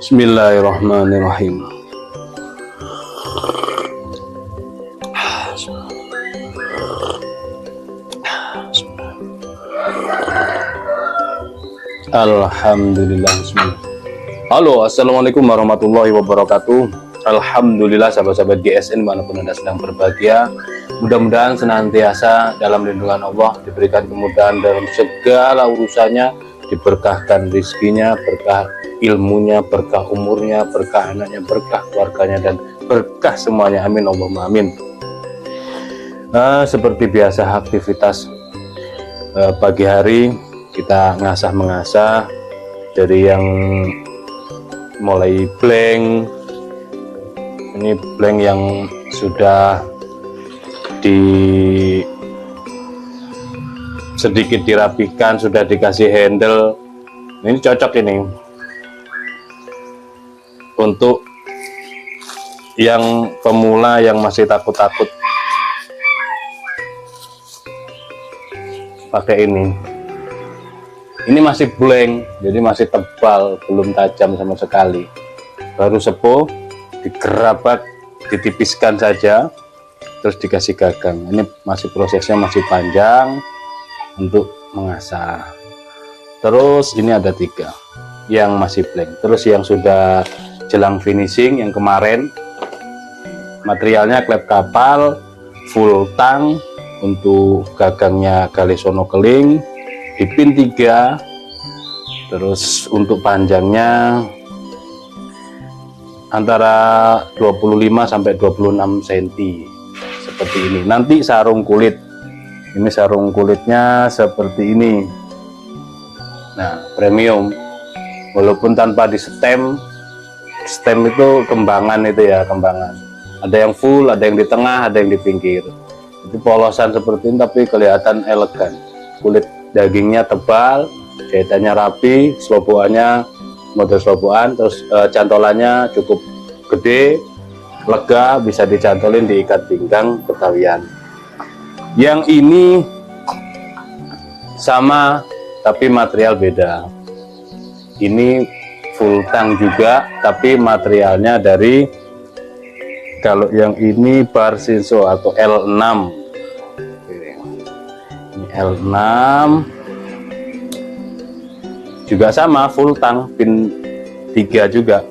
Bismillahirrahmanirrahim. Alhamdulillah. Halo, assalamualaikum warahmatullahi wabarakatuh. Alhamdulillah sahabat-sahabat GSN dimanapun Anda sedang berbahagia. Mudah-mudahan senantiasa dalam lindungan Allah, diberikan kemudahan dalam segala urusannya, diberkahkan rizkinya, berkah ilmunya, berkah umurnya, berkah anaknya, berkah keluarganya, dan berkah semuanya. Amin Allahumma amin. Seperti biasa aktivitas pagi hari kita ngasah-mengasah dari yang mulai blank. Ini blank yang sudah sedikit dirapikan, sudah dikasih handle. Ini cocok ini untuk yang pemula yang masih takut-takut pakai ini. Ini masih blank, jadi masih tebal, belum tajam sama sekali. Baru sepuh, digerabat, ditipiskan saja, terus dikasih gagang. Ini masih prosesnya masih panjang untuk mengasah. Terus ini ada 3 yang masih blank. Terus yang sudah jelang finishing, yang kemarin materialnya klep kapal, full tang, untuk gagangnya Galesono keling, dipin 3, terus untuk panjangnya antara 25 sampai 26 cm seperti ini. Nanti sarung kulit, ini sarung kulitnya seperti ini. Nah, premium, walaupun tanpa di stem itu kembangan, itu ya kembangan. Ada yang full, ada yang di tengah, ada yang di pinggir. Itu polosan seperti ini tapi kelihatan elegan. Kulit dagingnya tebal, jahitannya rapi, sloboannya model sloboan, terus cantolannya cukup gede, lega, bisa dicantolin di ikat pinggang Betawian. Yang ini sama tapi material beda. Ini full tang juga tapi materialnya dari, kalau yang ini Barsinso atau L6. Ini L6 juga sama full tang, pin 3 juga,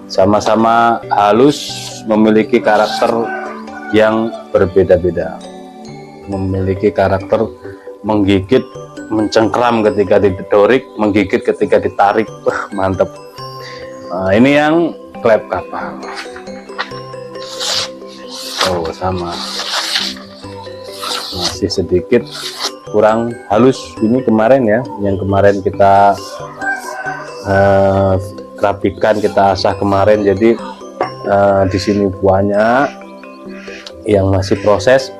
sama-sama halus, memiliki karakter yang berbeda-beda, memiliki karakter menggigit, mencengkram ketika didorik, menggigit ketika ditarik. Mantap. Nah, ini yang klep kapal. Oh, sama, masih sedikit kurang halus. Ini kemarin ya, yang kemarin kita rapikan, kita asah kemarin. Jadi di sini banyak yang masih proses.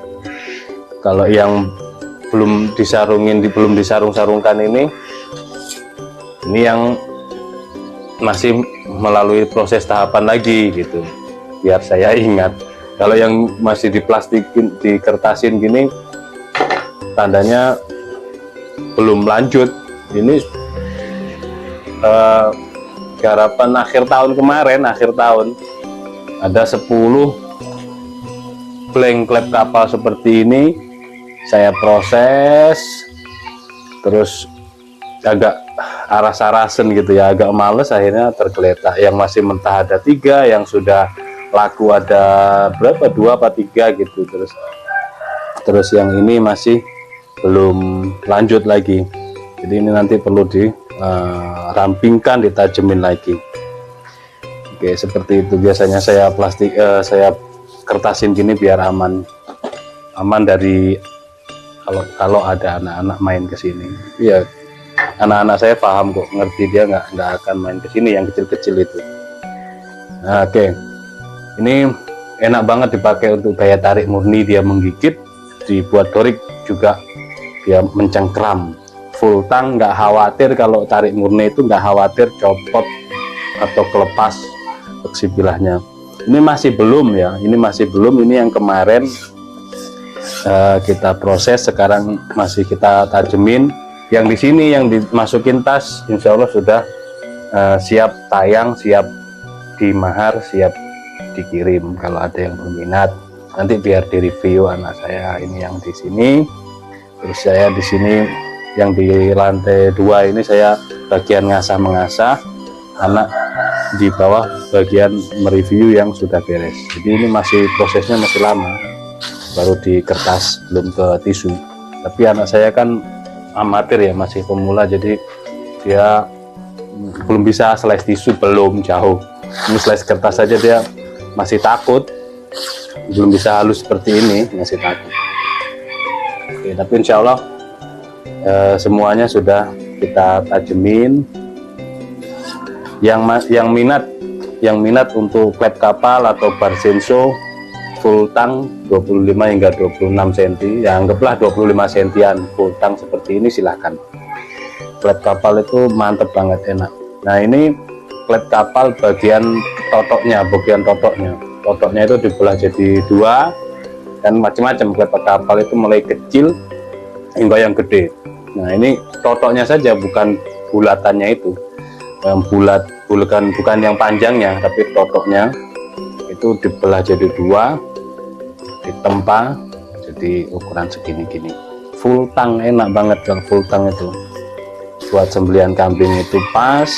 Kalau yang belum disarungin, belum disarung-sarungkan ini yang masih melalui proses tahapan lagi gitu, biar saya ingat. Kalau yang masih diplastikin, dikertasin gini, tandanya belum lanjut. Ini garapan akhir tahun kemarin, akhir tahun ada 10 blank klep kapal seperti ini. Saya proses, terus agak aras-arasen gitu ya, agak males, akhirnya tergeletak. Yang masih mentah ada 3, yang sudah laku ada berapa, 2 apa 3 gitu. Terus yang ini masih belum lanjut lagi. Jadi ini nanti perlu dirampingkan, ditajemin lagi. Oke, seperti itu. Biasanya saya saya kertasin gini biar aman dari kalau ada anak-anak main ke sini. Ya, anak-anak saya paham kok, ngerti, dia nggak akan main ke sini yang kecil-kecil itu. Nah, oke. Ini enak banget dipakai untuk gaya tarik murni, dia menggigit. Dibuat dorik juga dia mencengkram. Full tang, nggak khawatir kalau tarik murni itu, nggak khawatir copot atau kelepas silahnya. Ini masih belum ya, ini masih belum. Ini yang kemarin kita proses, sekarang masih kita tajemin. Yang di sini yang dimasukin tas, insya Allah sudah siap tayang, siap dimahar, siap dikirim kalau ada yang berminat. Nanti biar direview anak saya ini yang di sini, terus saya di sini yang di lantai 2 ini saya bagian ngasah mengasah, anak di bawah bagian mereview yang sudah beres. Jadi ini masih prosesnya masih lama, baru di kertas belum ke tisu. Tapi anak saya kan amatir ya, masih pemula, jadi dia belum bisa slice tisu, belum, jauh. Ini slice kertas saja dia masih takut, belum bisa halus seperti ini, masih takut. Oke, tapi insya Allah semuanya sudah kita tajemin. Yang minat untuk klep kapal atau bar senso full tang 25 hingga 26 cm, ya anggaplah 25 cm full tang seperti ini, silahkan. Klep kapal itu mantep banget, enak. Nah ini klep kapal bagian totoknya itu dibelah jadi 2, dan macam-macam. Klep kapal itu mulai kecil hingga yang gede. Nah ini totoknya saja, bukan bulatannya itu, yang bulat, bukan yang panjangnya, tapi totoknya itu dibelah jadi 2, ditempa jadi ukuran segini-gini. Full tang, enak banget kalau full tang itu. Buat sembelihan kambing itu pas,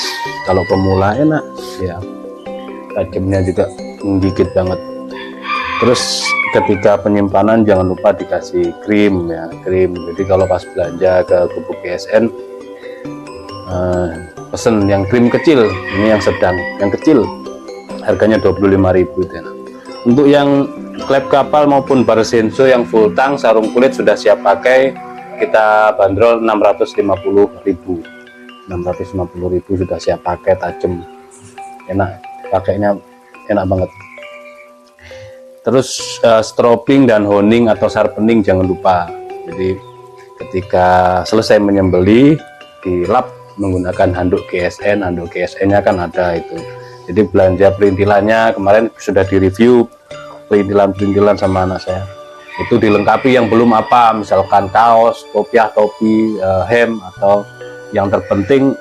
kalau pemula enak ya, tajamnya juga menggigit banget. Terus ketika penyimpanan jangan lupa dikasih krim ya, krim. Jadi kalau pas belanja ke Gubuk GSN, pesen yang krim kecil, ini yang sedang, yang kecil harganya 25.000 itu ya. Untuk yang klep kapal maupun bar senso yang full tang sarung kulit sudah siap pakai, kita bandrol 650.000 sudah siap pakai, tajam, enak, pakainya enak banget. Terus strobing dan honing atau sharpening jangan lupa. Jadi ketika selesai menyembelih, dilap menggunakan handuk GSN. Handuk GSN nya kan ada itu. Jadi belanja perintilannya kemarin sudah direview, perintilan sama anak saya. Itu dilengkapi yang belum apa, misalkan kaos, kopiah, topi, hem, atau yang terpenting,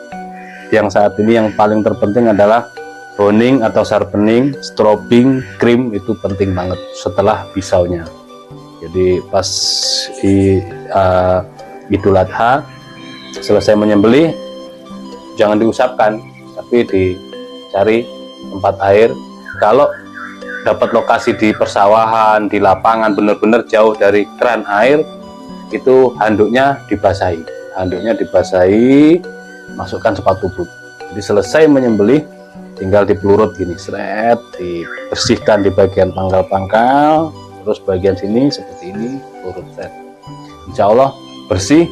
yang saat ini yang paling terpenting adalah honing atau sharpening, strobing, krim, itu penting banget setelah pisaunya. Jadi pas Idul Adha selesai menyembelih, jangan diusapkan, tapi dicari tempat air. Kalau dapat lokasi di persawahan, di lapangan, benar-benar jauh dari keran air, itu handuknya dibasahi, masukkan sepatu boot. Jadi selesai menyembelih tinggal dipelurut gini, seret, dibersihkan di bagian pangkal-pangkal, terus bagian sini seperti ini, pelurut seret. Insya Allah bersih,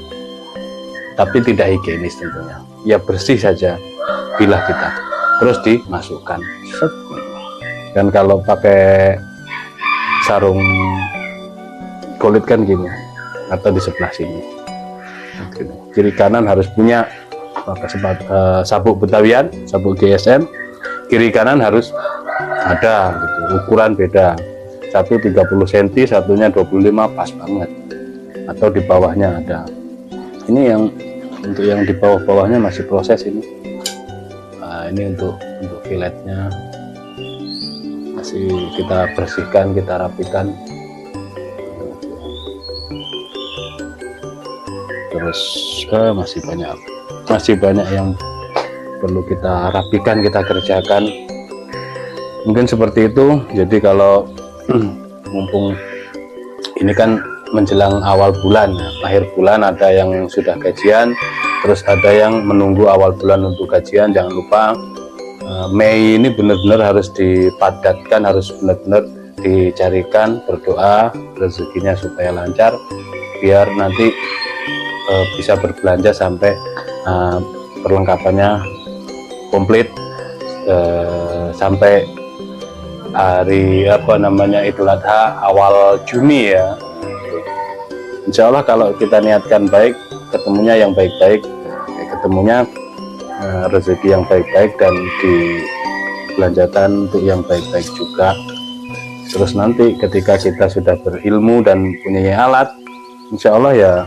tapi tidak higienis tentunya, ya bersih saja bilah kita, terus dimasukkan. Dan kalau pakai sarung kulit kan gini, atau di sebelah sini, kiri kanan harus punya sabuk Betawian, sabuk GSN, kiri kanan harus ada gitu, ukuran beda, satu 30 cm, satunya 25, pas banget. Atau di bawahnya ada. Ini yang untuk yang di bawah-bawahnya masih proses ini. Nah, ini untuk filetnya masih kita bersihkan, kita rapikan. Terus masih banyak yang perlu kita rapikan, kita kerjakan. Mungkin seperti itu. Jadi kalau mumpung ini kan menjelang awal bulan, akhir bulan ada yang sudah gajian, terus ada yang menunggu awal bulan untuk gajian. Jangan lupa Mei ini benar-benar harus dipadatkan, harus benar-benar dicarikan, berdoa rezekinya supaya lancar, biar nanti bisa berbelanja sampai perlengkapannya komplit, sampai hari Idul Adha awal Juni ya. Insya Allah kalau kita niatkan baik, ketemunya yang baik-baik, ketemunya rezeki yang baik-baik, dan dibelanjakan untuk yang baik-baik juga. Terus nanti ketika kita sudah berilmu dan punya alat, insya Allah ya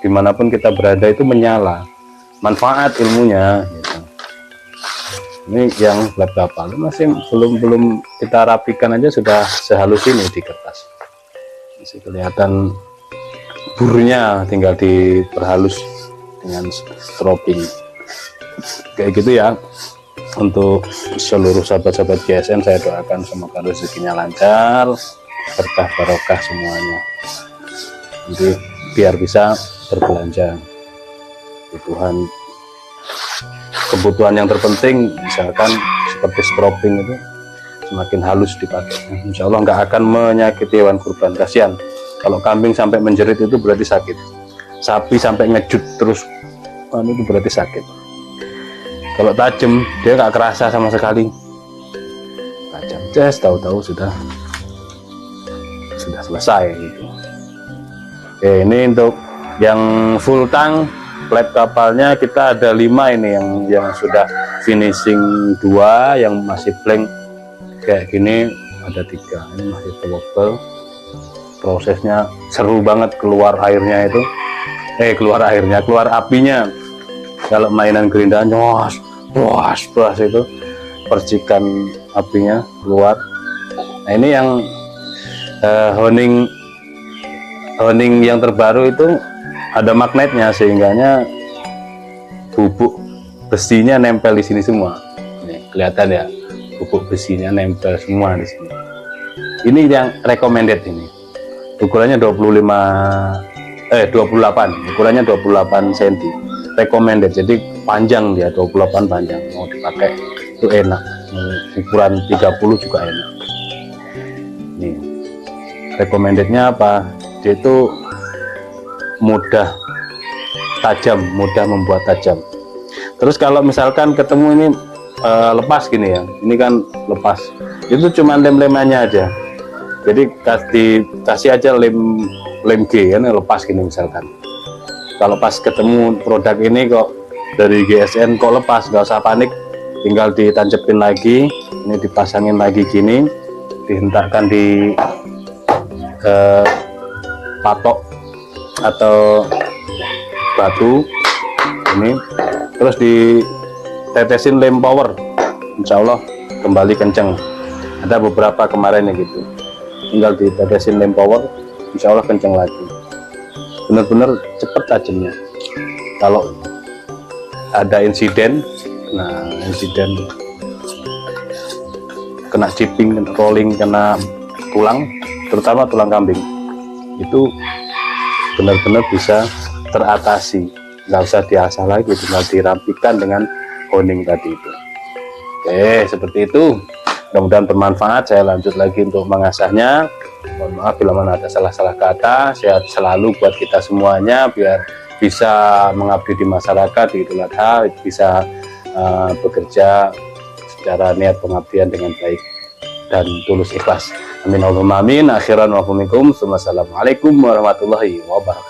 dimanapun kita berada itu menyala manfaat ilmunya gitu. Ini yang lap kapal masih belum kita rapikan aja sudah sehalus ini di kertas. Masih kelihatan burnya, tinggal diperhalus dengan strobing kayak gitu ya. Untuk seluruh sahabat-sahabat GSM saya doakan semoga rezekinya lancar, berkah barokah semuanya. Jadi biar bisa berbelanja kebutuhan yang terpenting, misalkan seperti strobing itu semakin halus dipakai, insya Allah nggak akan menyakiti hewan kurban. Kasihan kalau kambing sampai menjerit itu berarti sakit, sapi sampai ngejut terus itu berarti sakit. Kalau tajam dia nggak kerasa sama sekali, tajam tahu-tahu sudah selesai gitu. Oke, ini untuk yang full tank lap kapalnya kita ada 5 ini yang sudah finishing, 2 yang masih blank kayak gini ada 3, ini masih tebal. Prosesnya seru banget, keluar airnya itu keluar apinya. Kalau mainan gerindahan was itu percikan apinya keluar. Nah ini yang honing yang terbaru itu ada magnetnya, sehingganya bubuk besinya nempel di sini semua. Nih, kelihatan ya, bubuk besinya nempel semua di sini. Ini yang recommended, ini ukurannya 28, ukurannya 28 cm recommended, jadi panjang dia, 28 panjang, mau dipakai itu enak. Ukuran 30 juga enak. Nih recommendednya apa, dia itu mudah membuat tajam. Terus kalau misalkan ketemu ini lepas gini ya, ini kan lepas, itu cuma lem-lemannya aja, jadi kasih aja lem G kan, lepas gini misalkan. Kalau pas ketemu produk ini kok dari GSN kok lepas, nggak usah panik, tinggal ditancepin lagi, ini dipasangin lagi gini, dihentakkan di patok atau batu ini, terus ditetesin lem power, insya Allah kembali kenceng. Ada beberapa kemarin ya gitu, tinggal ditetesin lem power, insya Allah kenceng lagi, bener-bener cepet tajamnya. Kalau ada insiden, kena chipping, kena rolling, kena tulang, terutama tulang kambing, itu benar-benar bisa teratasi, nggak usah diasah lagi, tinggal dirapikan dengan honing tadi itu. Oke, seperti itu, mudah-mudahan bermanfaat. Saya lanjut lagi untuk mengasahnya. Mohon maaf bila mana ada salah-salah kata. Sehat selalu buat kita semuanya, biar bisa mengabdi di masyarakat di Idul Adha, bisa bekerja secara niat pengabdian dengan baik dan tulus ikhlas. Amin Allahumma amin. Akhiran wa minkum. Wassalamualaikum warahmatullahi wabarakatuh.